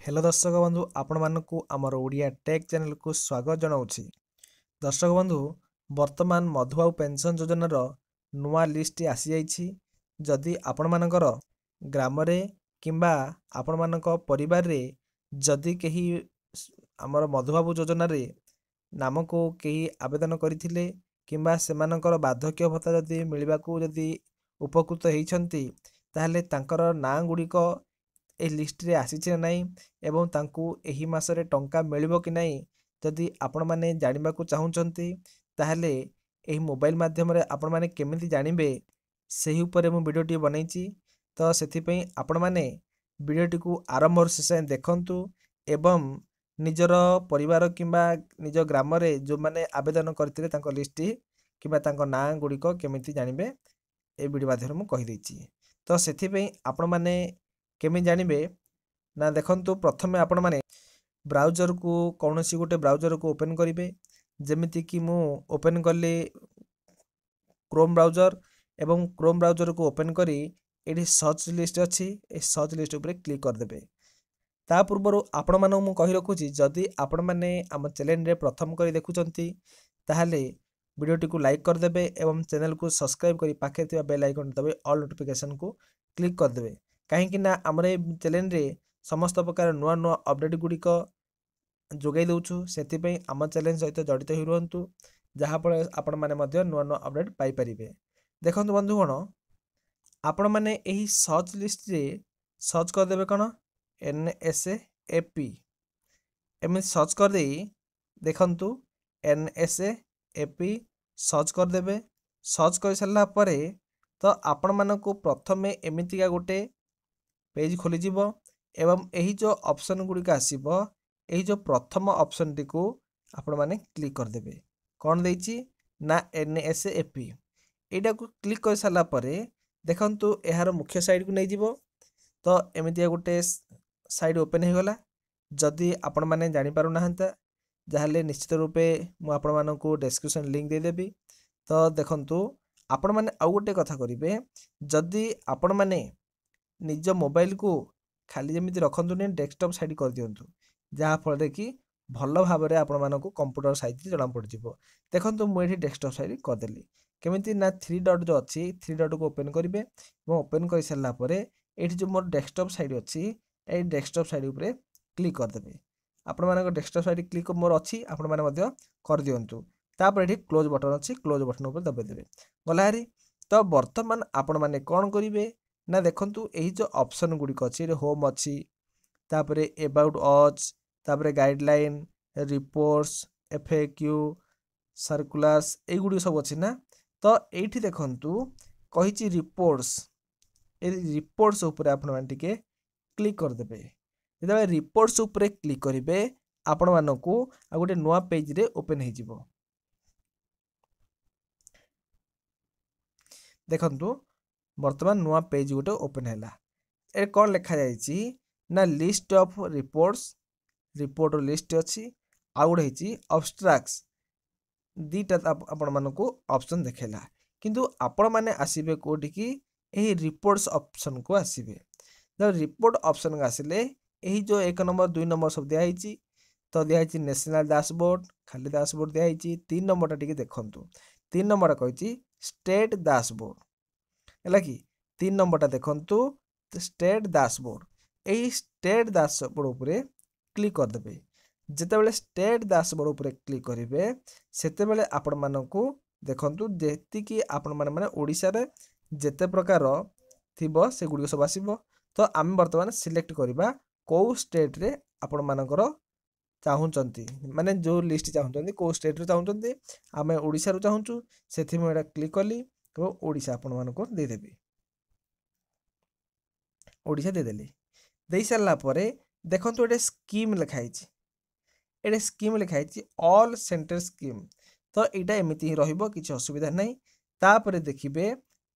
Hello दर्शक बंधु आपण मानक आमर ओडिया टेक चैनल को स्वागत जनाऊँगी। दर्शक बंधु वर्तमान मधुबाबू पेंशन योजनार नुआ लिस्ट आसी जाइछि। जदि आपण मानकर ग्राम रे किंबा आपण मानक परिवार रे जदि कहीं आमर मधुबाबू योजना रे नाम को कहीं आवेदन करथिले किंबा सेमानकर बार्धक्य भत्ता जदि मिलबाकू जदि उपकृत होइछंती ताहले तांकर नाँ गुड़िक ए लिस्ट रे आसीछि ना नहीं एवं तांकू एही मासरे टंका मिलिबो कि नहीं जदि आपण माने जानिबाकू चाहुचंती ताहले एही मोबाइल माध्यम रे आपण माने केमिति जानिबे सेही उपरे मु वीडियोटी बनैछि। तो सेथि पई आपण माने वीडियोटी को आरंभ शेष जाए देखंतु एवं निजर परिवार किंबा निज ग्राम रे जो माने आवेदन करथिले तांको लिस्ट किंबा तांको नाँ गुड़िक केमिति जानिबे ए वीडियो माध्यम मु कहि दैछि। तो सेथि पई आपण माने केमि जानिबे ना देखंतु प्रथमे आपण माने ब्राउजर को कौनसी गोटे ब्राउजर को ओपन करिवे जेमिति कि मु ओपन करली क्रोम ब्राउजर एवं क्रोम ब्राउजर को ओपन करी एठी सर्च लिस्ट अछि ए सर्च लिस्ट ऊपर क्लिक कर देबे। ता पूर्व आपण मानक मु कहि रखुची जदि आपण माने हम चैनल रे प्रथम करी देखुचंती ताहाले वीडियोटी को लाइक कर देबे एवं चैनल को सब्सक्राइब करी पाखे थिबा बेल आइकन दबे ऑल नोटिफिकेशन को क्लिक कर देबे। कहीं ना आमर चैनल रे समस्त प्रकार नुआ नुआ अपडेट गुड़िक जोगाई दउछु सेतिपई आम चैनल सहित जड़ित हो रुहंतु जहाँफल आपण माने मध्य नुआ नुआ अपडेट पाई परिबे। देखंतु बंधुगण आपण माने एही सर्च लिस्ट रे सर्च कर देबे कोन NSAP एमे सर्च कर देई देखंतु NSAP सर्च कर देबे। सर्च कर सारला परे तो आपण मानकू प्रथमे एमितिका गोटे पेज खोली जीवो एवं यही जो ऑप्शन गुड़िक आसीबो यही जो प्रथम ऑप्शन टी को आपण माने क्लिक कर देबे। कौन देइछि ना NSAP एटा को क्लिक कर सारला परे देखंतु एहार मुख्य साइड को नै जीवो। तो एमितिया गोटे साइड ओपन हो गला। जदि आपण माने जानि पारु नाहंता जाहले निश्चित रूपे मु आपण मानकू डिस्क्रिप्शन लिंक दे देबी। तो देखंतु आपण माने आ गोटे कथा करिवे जदि आपण माने निज मोबाइल को खाली जमीती रखंतु नहीं डेस्कटॉप साइड कर दियंतु जहाँ फल कि भल भाव में आपण मानक कंप्यूटर साइज जना पड़ जाव। देखो मुझे डेस्कटॉप साइड करदेली केमिति ना 3 डॉट जो अच्छी 3 डॉट को ओपन करेंगे और ओपन कर सारापर ये जो मोर डेस्कटॉप साइड अच्छी ये डेस्कटॉप साइड उपरे क्लिक करदे। आपण मानक डेस्कटॉप साइड क्लिक मोर अच्छी आपण मैंने कर दिंतु तापर ये क्लोज बटन अच्छी क्लोज बटन उपर दबाइदेवे गलाहारी। तो बर्तमान आपण मैंने कौन करेंगे ना देखंतु यही जो ऑप्शन गुड़िक अच्छी होम अच्छी तापरे अबाउट अस तापरे गाइडलाइन रिपोर्ट्स FAQ सर्कुलर्स एगुड़ी सब अच्छी ना। तो ये देखंतु कही रिपोर्ट्स ए रिपोर्ट्स उपरे आपण माने टिके क्लिक कर देबे। जब रिपोर्ट्स उपरे क्लिक करिवे आपण मानकू आ गोटे नुआ पेज रे ओपन हो जिवो। देखंतु वर्तमान नुआ पेज गोटे ओपन हैला। ए कौन लिखा जाइछि ना list of reports report list अच्छी आ गोटे होइछि अब्स्ट्रैक्ट्स दीटा आपण मानकू ऑप्शन देखेला किंतु आपण माने आसीबे कोठी की एही रिपोर्ट्स ऑप्शन को आसीबे। जब रिपोर्ट ऑप्शन को आसिले एही जो 1 नंबर 2 नंबर सब दिया होइछि तो दिया होइछि नेशनल डैशबोर्ड खाली डैशबोर्ड दिया होइछि। 3 नंबर टिके देखंतु 3 नंबर कहिछि स्टेट डैशबोर्ड है कि 3 नंबर देखंतु स्टेट डैशबोर्ड यही स्टेट डैशबोर्ड उपरे क्लिक कर देबे। जेते बेले स्टेट डैशबोर्ड उपरे क्लिक करिवे सेते बेले आपण मानकू देखंतु जेति कि आपण माने ओडिसा रे जेते प्रकार थिबो से गुडी सब आसीबो। तो आम वर्तमान सिलेक्ट करिबा को स्टेट रे आपण मानकर चाहुचंती माने जो लिस्ट चाहुचंती को स्टेट रे चाहुचंती आमे ओडिसा रो चाहुचु सेथि में एटा क्लिक कली तो ओडिसा आपण मानको दे देबी ओडिसा दे देली दे सारला परे देखंतु एटे स्कीम लिखाइछि एटे स्कीम लिखाइछि ऑल सेंटर स्कीम। तो एटा एमिति ही रहिबो किछि असुविधा नै। तापरे देखिबे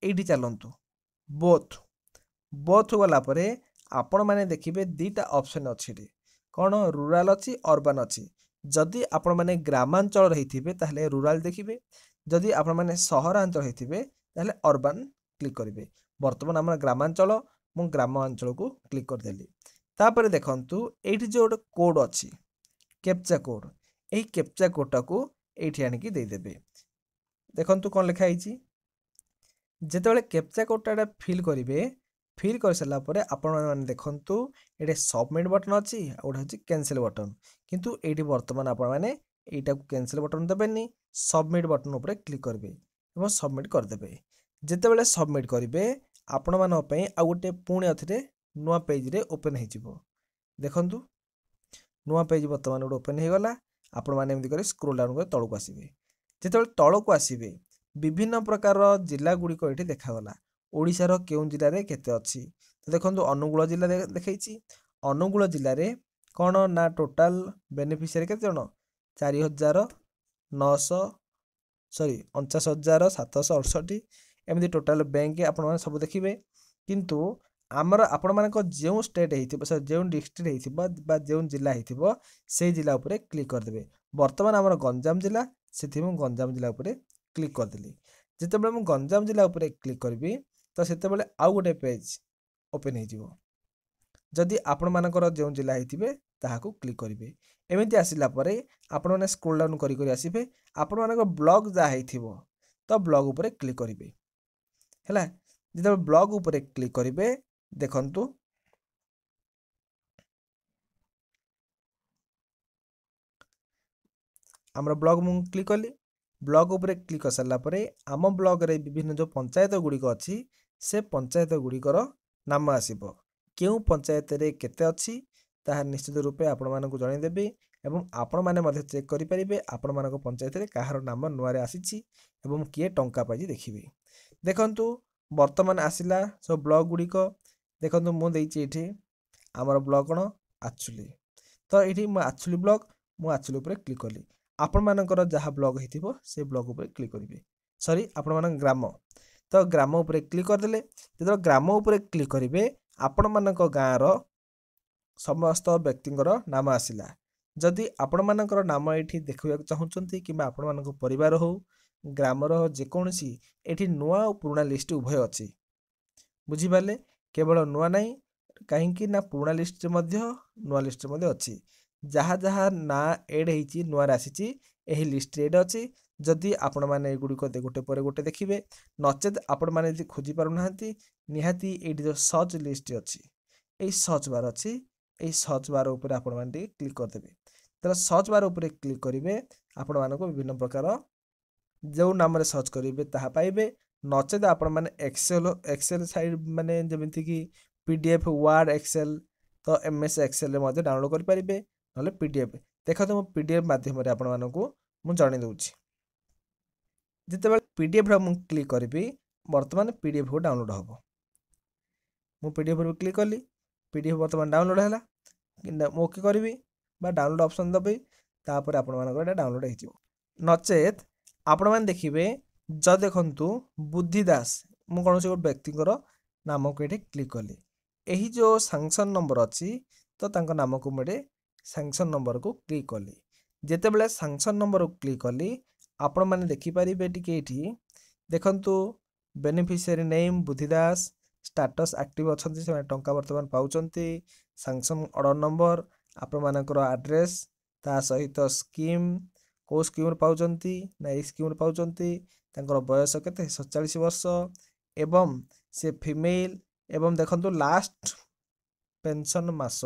एठी चलंतु बोथ बोथ वाला परे आपण माने देखिबे दीटा ऑप्शन अछि रे कोन रूरल अछि अर्बन अछि। जदि आपण माने ग्रामांचल रहिथिबे ताहले रूरल देखिबे जदि आपण माने सहरांचल रहिथिबे ताहले अर्बन क्लिक करिवे। वर्तमान हमर ग्रामांचल मु ग्रामांचल को क्लिक कर देली। तापर देखंतु एठी जो गोटे कोड अछि कैप्चा कोड एही कैप्चा कोडटा को एठी आनिकी देई देबे। देखंतु कोन लिखा आइछि जेतेबेले कैप्चा कोडटा फिल करिवे फिल कर सारा पर आपण माने देखंतु एटे सबमिट बटन अछि आ ओटा अछि कैंसिल बटन किंतु एठी वर्तमान आपण माने एटा को कैंसिल बटन देबेनी सबमिट बटन ऊपर क्लिक करबे एवं सबमिट कर देबे। जेतेबेले सबमिट करिवे आपण मानो पई आ गोटे पुणी अथरे नुवा पेज रे ओपन हे जिवो। देखंतु नुवा पेज वर्तमान गोटे ओपन हे गला। आपण माने एमति करे स्क्रॉल डाउन कर तळको आसीबे। जेतेबेले तळको आसीबे विभिन्न प्रकार जिल्ला गुड़िक एठी देखा गला। ओडिशार केउं जिल्ला रे केते अछि तो देखंतु अनुगुल जिल्ला देखैछि। अनुगुल जिल्ला रे कोन ना टोटल बेनिफिशियरी केते जण 49,768 एमती टोटल बैंक आपण माने सब देखिबे। किंतु आमर आपण मानक जेउ स्टेट हेतिबो सर जेउ डिस्ट्रिक्ट हेतिबो बा जेउ जिल्ला हेतिबो से जिल्ला ऊपर क्लिक कर देबे। वर्तमान आमर गंजाम जिल्ला सेथि मु गंजाम जिल्ला ऊपर क्लिक कर देली। जेतेबेले मु गंजाम जिल्ला ऊपर क्लिक करबी तो सेतेबेले आउ गोटे पेज ओपन हे जिवो। जदि आपण मानकर जेउ जिल्ला हेतिबे ताहाकू क्लिक करिवे। एमिति आसिला परे आपण माने स्क्रॉल डाउन करी करी आसीबे। आपण मानक ब्लॉग जा हेतिबो तो ब्लॉग ऊपर क्लिक करिवे हैला। जेते ब्लॉग ऊपर क्लिक करिवे देखंतु हमर ब्लॉग मु क्लिक कली। ब्लॉग ऊपर क्लिक कर सारला परे आम ब्लॉग रे विभिन्न जो पंचायत गुड़िक अछि से पंचायत गुड़िकर नाम आसीबो। केउ पंचायत रे केते अछि ताहा निश्चित रूपे आपण मानकु जणाई देबे एवं आपण माने मध्ये चेक करि परिबे आपण मानक पंचायत रे काहर नाम नुआ रे आसीछि एवं किए टंका पाइछि देखिबे। देखंतु वर्तमान आसिला सब ब्लॉग गुड़िक। देखंतु मु देइछि एठी हमर ब्लॉग कोन आचुली तो एठी मु आचुली ब्लॉग मु आचुली ऊपर क्लिक कली। आपण मानकर जहा ब्लॉग हेतिबो से ब्लॉग ऊपर क्लिक करिवे। सॉरी आपण मानक ग्राम तो ग्राम ऊपर क्लिक कर देले। जेतो ग्राम ऊपर क्लिक करिवे आपण मानक गाँ रो समस्त व्यक्तिंकर नाम आसिला। जदि आपण मानकर नाम एठी देखिबा चाहुचंती किबा आपण मानक परिवार हो ग्राम रो जे कोनसी एठी नुआ और पुराना लिस्ट उभय अछि। बुझी पाले केवल नुआ नाही काहेकि ना पुराना लिस्ट मध्ये नुआ लिस्ट मध्ये अछि। जहा जहा ना एड हेछि नुआ रासिछि एही लिस्ट एड अछि। जदि आपण माने एगुड़िक गोटे पर गोटे देखिबे नचेत आपण माने जदि खोजी पारु नाहंती निहाती एठी जो सर्च लिस्ट अछि एही सर्च बार अछि एही सर्च बार ऊपर आपण माने क्लिक कर देबे। तर सर्च बार ऊपर क्लिक करिवे आपण मानको विभिन्न प्रकार जो नाम रे सर्च करिवे ताहा पाइबे। नचेत आपण माने एक्सेल साइड माने जेमिति कि पीडीएफ वर्ड एक्सेल तो एमएस एक्सेल रे मध्ये डाउनलोड करि परिबे नले पीडीएफ देखत मु पीडीएफ माध्यम रे आपण मानको मु जणे दउछि। जेतेबेले पीडीएफ रा मु क्लिक करिबी वर्तमान पीडीएफ को डाउनलोड हबो। मु पीडीएफ पर क्लिक कली पीडीएफ वर्तमान डाउनलोड हैला मु ओके करिबी बा डाउनलोड ऑप्शन दबे तापर आपण मानकर एटा डाउनलोड हे जिवो। नचेत आपण मान देखिबे ज देखंतु बुद्धि दास मु कोनोसी गोट व्यक्तिकर नाम को एठी क्लिक कली। एही जो सैंक्शन नंबर अछि तो तांको नाम को मडे सैंक्शन नंबर को क्लिक कली। जेतेबेले सैंक्शन नंबर को क्लिक कली आपण माने देखि परिबे टिके एठी देखंतु बेनिफिशियरी नेम बुद्धि दास स्टेटस एक्टिव अछंती से टंका वर्तमान पाउचंती सैंक्शन ऑर्डर नंबर आपण मानकर एड्रेस ता सहित स्कीम को स्कीम पाउचंती ना ए स्कीम पाउचंती तांकर बयस केते 47 वर्ष एवं से फीमेल एवं देखंतु लास्ट पेंशन मास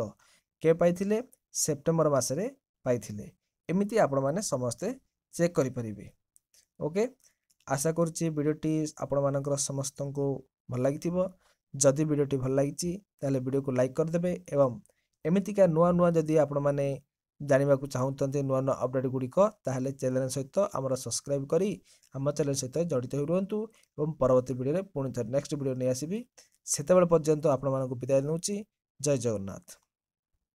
के पाइथिले सेप्टेम्बर मासरे पाइथिले। एमिति आपण माने समस्ते चेक करि परिबे। ओके आशा करछि वीडियोटी आपण मानकर समस्त को भल लागिथिबो। जदि वीडियोटी भल लागिछि ताले वीडियो को लाइक कर देबे एवं एमितिका नुआ नुआ जदि आपण माने जानिबा को चाहुतंते नुआ नुआ अपडेट गुड़िक ताहले चैनल सहित हमर सब्सक्राइब करी हम चैनल सहित जड़ित हो रहंतु एवं परवर्ती वीडियो रे पुणी नेक्स्ट वीडियो नै आसीबी। सेतेबेले पर्यंत आपण मानक विदाय नउछि। जय जगन्नाथ।